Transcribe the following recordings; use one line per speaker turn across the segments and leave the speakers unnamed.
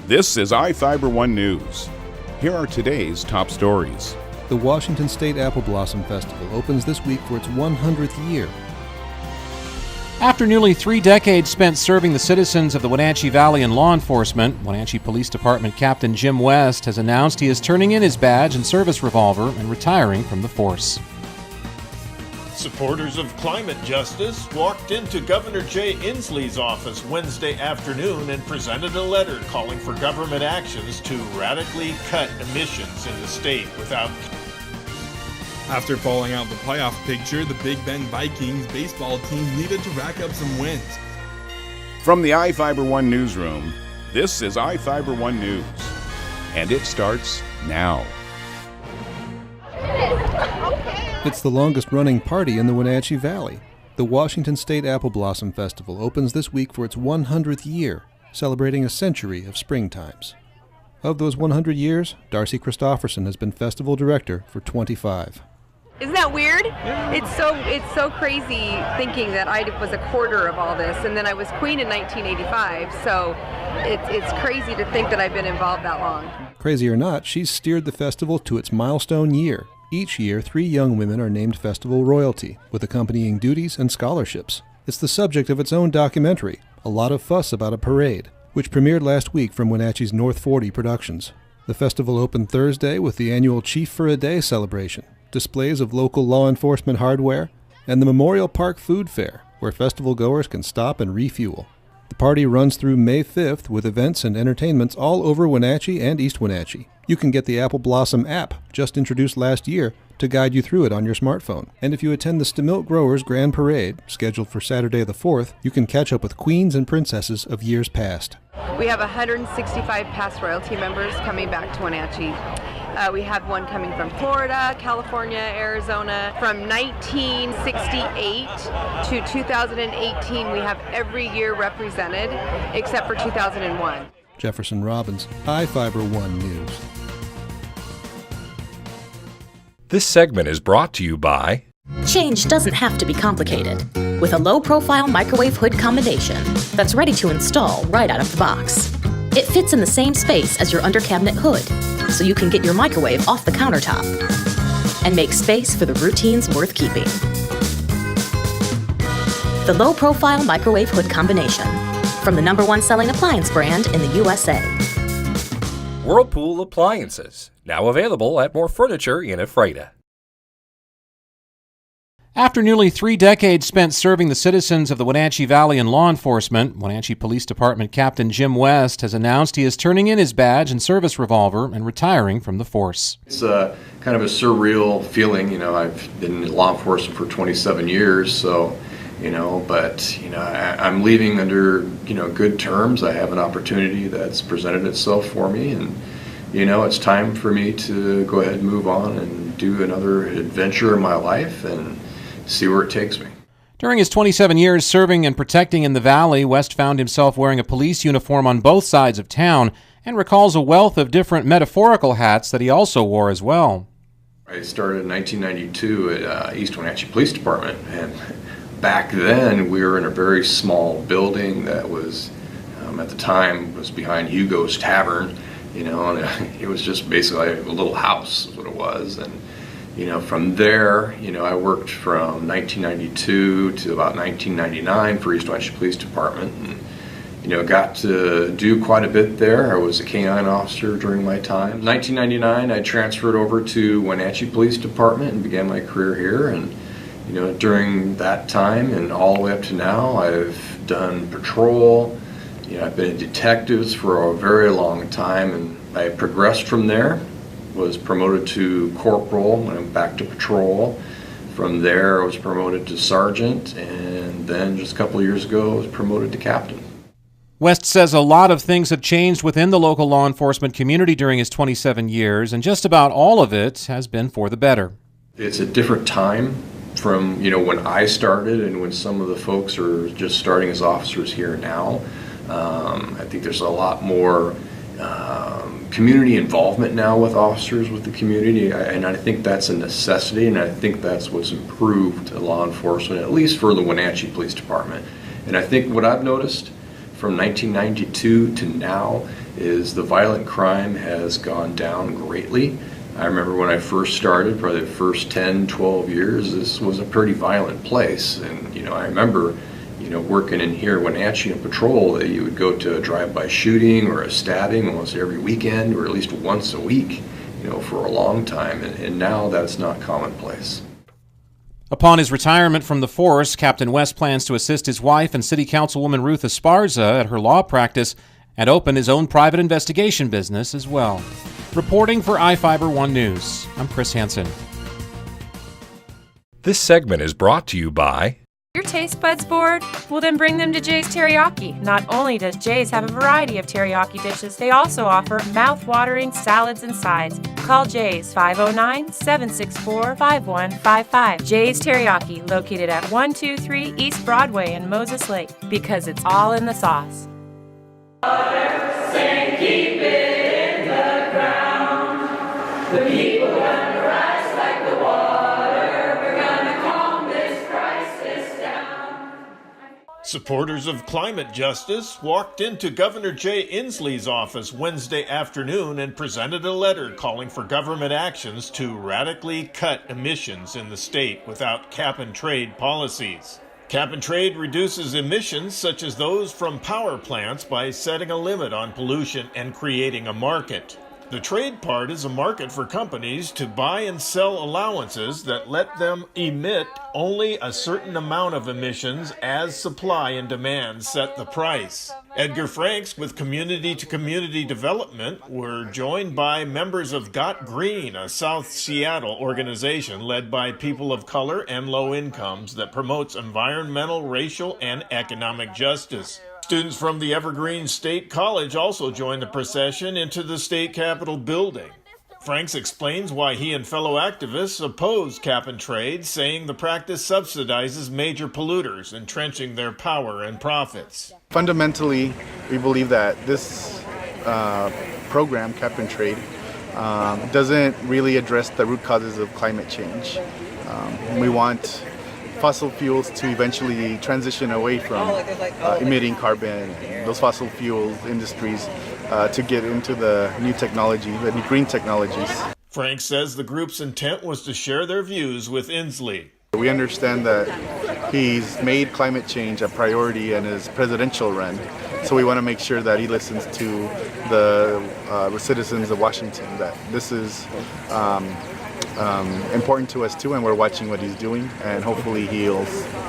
This is iFIBER 1 News. Here are today's top stories.
The Washington State Apple Blossom Festival opens this week for its 100th year.
After nearly 3 decades spent serving the citizens of the Wenatchee Valley in law enforcement, Wenatchee Police Department Captain Jim West has announced he is turning in his badge and service revolver and retiring from the force.
Supporters of climate justice walked into Governor Jay Inslee's office Wednesday afternoon and presented a letter calling for government actions to radically cut emissions in the state without.
After falling out of the playoff picture, the Big Bend Vikings baseball team needed to rack up some wins.
From the iFIBER 1 newsroom, this is iFIBER 1 News. And it starts now.
It's the longest-running party in the Wenatchee Valley. The Washington State Apple Blossom Festival opens this week for its 100th year, celebrating a century of springtimes. Of those 100 years, Darcy Christofferson has been festival director for 25.
Isn't that weird? It's so crazy thinking that I was a quarter of all this, and then I was queen in 1985, so it's crazy to think that I've been involved that long.
Crazy or not, she's steered the festival to its milestone year. Each year, 3 young women are named festival royalty, with accompanying duties and scholarships. It's the subject of its own documentary, A Lot of Fuss About a Parade, which premiered last week from Wenatchee's North 40 Productions. The festival opened Thursday with the annual Chief for a Day celebration, displays of local law enforcement hardware, and the Memorial Park Food Fair, where festival goers can stop and refuel. The party runs through May 5th with events and entertainments all over Wenatchee and East Wenatchee. You can get the Apple Blossom app, just introduced last year, to guide you through it on your smartphone. And if you attend the Stemilt Growers Grand Parade, scheduled for Saturday the 4th, you can catch up with queens and princesses of years past.
We have 165 past royalty members coming back to Wenatchee. We have one coming from Florida, California, Arizona. From 1968 to 2018, we have every year represented, except for 2001.
Jefferson Robbins, iFIBER 1 News.
This segment is brought to you by...
Change doesn't have to be complicated. With a low-profile microwave hood combination that's ready to install right out of the box. It fits in the same space as your under-cabinet hood, so you can get your microwave off the countertop and make space for the routines worth keeping. The low-profile microwave hood combination, from the #1 selling appliance brand in the USA.
Whirlpool Appliances, now available at more furniture in Ephrata.
After nearly 3 decades spent serving the citizens of the Wenatchee Valley in law enforcement, Wenatchee Police Department Captain Jim West has announced he is turning in his badge and service revolver and retiring from the force.
It's kind of a surreal feeling. I've been in law enforcement for 27 years, so, I'm leaving under, good terms. I have an opportunity that's presented itself for me, and, it's time for me to go ahead and move on and do another adventure in my life and see where it takes me.
During his 27 years serving and protecting in the Valley, West found himself wearing a police uniform on both sides of town and recalls a wealth of different metaphorical hats that he also wore as well.
I started in 1992 at East Wenatchee Police Department, and back then we were in a very small building that was, at the time, was behind Hugo's Tavern, and it was just basically a little house is what it was. And from there, I worked from 1992 to about 1999 for East Wenatchee Police Department, and, got to do quite a bit there. I was a canine officer during my time. In 1999, I transferred over to Wenatchee Police Department and began my career here, and, during that time and all the way up to now, I've done patrol. I've been in detectives for a very long time, and I progressed from there. Was promoted to corporal, went back to patrol. From there I was promoted to sergeant, and then just a couple of years ago I was promoted to captain.
West says a lot of things have changed within the local law enforcement community during his 27 years, and just about all of it has been for the better.
It's a different time from when I started and when some of the folks are just starting as officers here now. I think there's a lot more community involvement now with officers with the community, and I think that's a necessity, and I think that's what's improved law enforcement, at least for the Wenatchee Police Department. And I think what I've noticed from 1992 to now is the violent crime has gone down greatly. I remember when I first started, probably the first 10, 12 years, this was a pretty violent place. And, I remember, working in here, Wenatchee and patrol, that you would go to a drive-by shooting or a stabbing almost every weekend or at least once a week, for a long time. And now that's not commonplace.
Upon his retirement from the force, Captain West plans to assist his wife and City Councilwoman Ruth Esparza at her law practice and open his own private investigation business as well. Reporting for iFIBER 1 News, I'm Chris Hansen.
This segment is brought to you by...
Your taste buds bored? Well, then bring them to Jay's Teriyaki. Not only does Jay's have a variety of teriyaki dishes, they also offer mouth-watering salads and sides. Call Jay's 509-764-5155. Jay's Teriyaki, located at 123 East Broadway in Moses Lake, because it's all in the sauce.
Saying keep it in the ground. The people gonna rise like the water. We're gonna calm this crisis down.
Supporters of climate justice walked into Governor Jay Inslee's office Wednesday afternoon and presented a letter calling for government actions to radically cut emissions in the state without cap-and-trade policies. Cap-and-trade reduces emissions such as those from power plants by setting a limit on pollution and creating a market. The trade part is a market for companies to buy and sell allowances that let them emit only a certain amount of emissions as supply and demand set the price. Edgar Franks with Community to Community Development were joined by members of Got Green, a South Seattle organization led by people of color and low incomes that promotes environmental, racial, and economic justice. Students from the Evergreen State College also joined the procession into the state capitol building. Franks explains why he and fellow activists oppose cap-and-trade, saying the practice subsidizes major polluters, entrenching their power and profits.
Fundamentally, we believe that this program, cap-and-trade, doesn't really address the root causes of climate change. We want fossil fuels to eventually transition away from emitting carbon and those fossil fuel industries to get into the new technology, the new green technologies.
Frank says the group's intent was to share their views with Inslee.
We understand that he's made climate change a priority in his presidential run, so we want to make sure that he listens to the citizens of Washington, that this is important to us too, and we're watching what he's doing, and hopefully he'll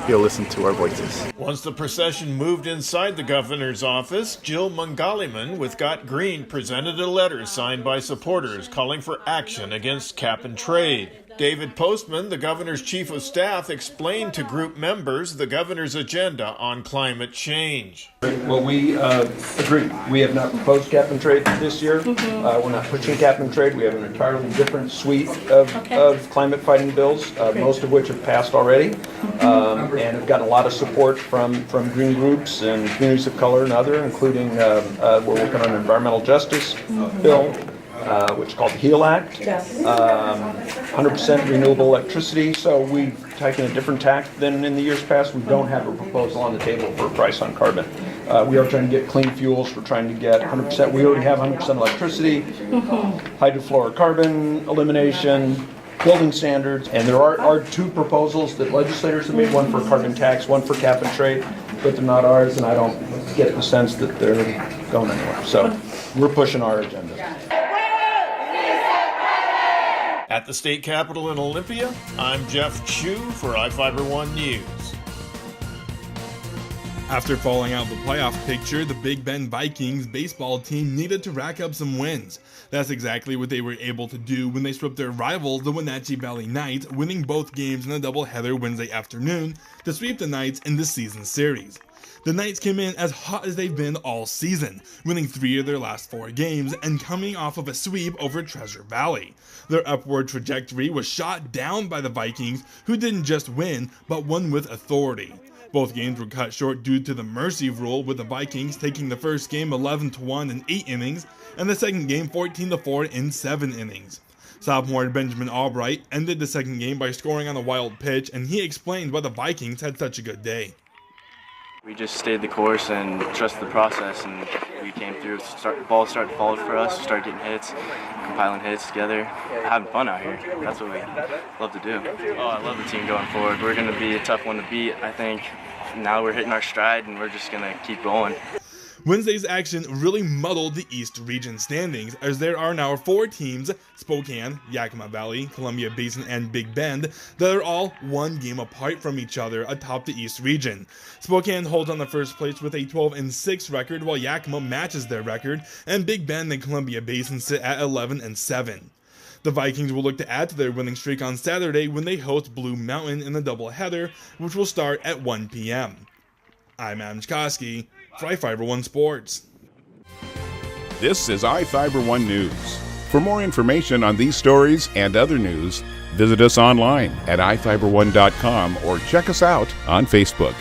listen to our voices.
Once the procession moved inside the governor's office, Jill Mungaliman with Got Green presented a letter signed by supporters calling for action against cap-and-trade. David Postman, the governor's chief of staff, explained to group members the governor's agenda on climate change.
Well, we agree. We have not proposed cap-and-trade this year. We're not pushing cap-and-trade. We have an entirely different suite of climate-fighting bills, most of which have passed already, and have gotten a lot of support from green groups and communities of color and other, including we're working on an environmental justice bill, which is called the HEAL Act, 100% renewable electricity. So we've taken a different tack than in the years past. We don't have a proposal on the table for a price on carbon. We are trying to get clean fuels. We're trying to get 100%. We already have 100% electricity, hydrofluorocarbon elimination, building standards, and there are two proposals that legislators have made, one for carbon tax, one for cap and trade, but they're not ours, and I don't get the sense that they're going anywhere. So we're pushing our agenda.
At the state capitol in Olympia, I'm Jeff Chu for iFIBER 1 News.
After falling out of the playoff picture, the Big Bend Vikings baseball team needed to rack up some wins. That's exactly what they were able to do when they swept their rivals, the Wenatchee Valley Knights, winning both games in a doubleheader Wednesday afternoon to sweep the Knights in the season series. The Knights came in as hot as they've been all season, winning 3 of their last 4 games and coming off of a sweep over Treasure Valley. Their upward trajectory was shot down by the Vikings, who didn't just win, but won with authority. Both games were cut short due to the mercy rule, with the Vikings taking the first game 11-1 in 8 innings, and the second game 14-4 in 7 innings. Sophomore Benjamin Albright ended the second game by scoring on a wild pitch, and he explained why the Vikings had such a good day.
We just stayed the course and trusted the process, and we came through. Balls started to fall for us, started getting hits, compiling hits together, having fun out here. That's what we love to do. Oh, I love the team going forward. We're going to be a tough one to beat. I think now we're hitting our stride, and we're just going to keep going.
Wednesday's action really muddled the East Region standings, as there are now 4 teams, Spokane, Yakima Valley, Columbia Basin, and Big Bend, that are all 1 game apart from each other atop the East Region. Spokane holds on the first place with a 12-6 record, while Yakima matches their record, and Big Bend and Columbia Basin sit at 11-7. The Vikings will look to add to their winning streak on Saturday when they host Blue Mountain in the doubleheader, which will start at 1 p.m. I'm Adam Chkoski for iFIBER 1 Sports.
This is iFIBER 1 News. For more information on these stories and other news, visit us online at iFiber1.com or check us out on Facebook.